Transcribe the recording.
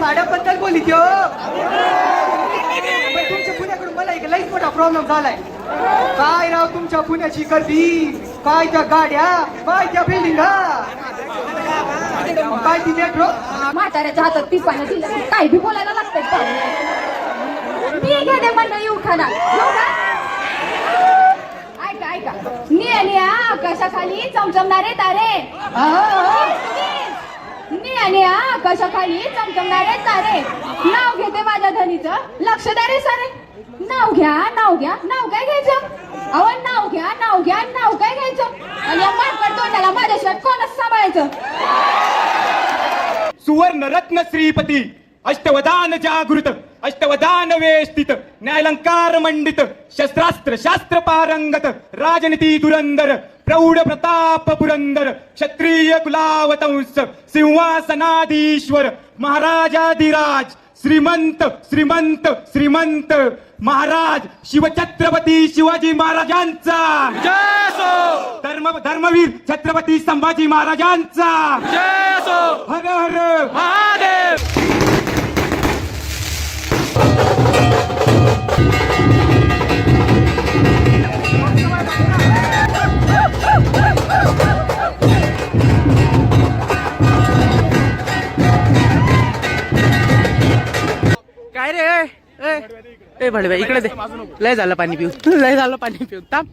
भाड्याबद्दल बोलित हो. पण तुमच्या पुण्याकडून मला एक लईच मोठा प्रॉब्लेम झालाय. काय राव तुमच्या पुण्याची गर्दी, काय त्या गाड्या, काय त्या बिल्डिंगा, काय ती मेट्रो. म्हाताऱ्याच्या हातात पिपानं दिलं की काही बी बोलायला लागतंय. मी घेते मंडळी उठाना. ऐका ऐका, निया आकाशाखाली चमचमणारे तारे, निया आकाशाखाली चमचमणारे तारे. नाव घेते माझ्या धनीचं, लक्ष द्या रे सारे. नाव घ्या नाव घ्या, नाव काय घ्यायचं? अहो नाव घ्या नाव घ्या, नाव काय घ्यायचं? आणि या मानकड तोंडाला माझ्याशिवाय कोणच सांभाळायचं? सुवर्ण रत्न श्रीपती, अष्टवदान जागृत, अष्टवदान वेष्टित, न्यायालंकार मंडित, शस्त्रास्त्र शास्त्र पारंगत, राजनीती धुरंधर, प्रौढ प्रताप पुरंदर, क्षत्रिय कुलावतंस, सिंहासनाधीश्वर, महाराजाधिराज, श्रीमंत श्रीमंत श्रीमंत महाराज शिवछत्रपती शिवाजी महाराजांचा जय असो. धर्मवीर छत्रपती संभाजी महाराजांचा जय असो. हर हर महादेव. काय रे ए भडव्या इकडे दे. लय झालं पाणी पिऊन, लय झालं पाणी पिऊन. थांब.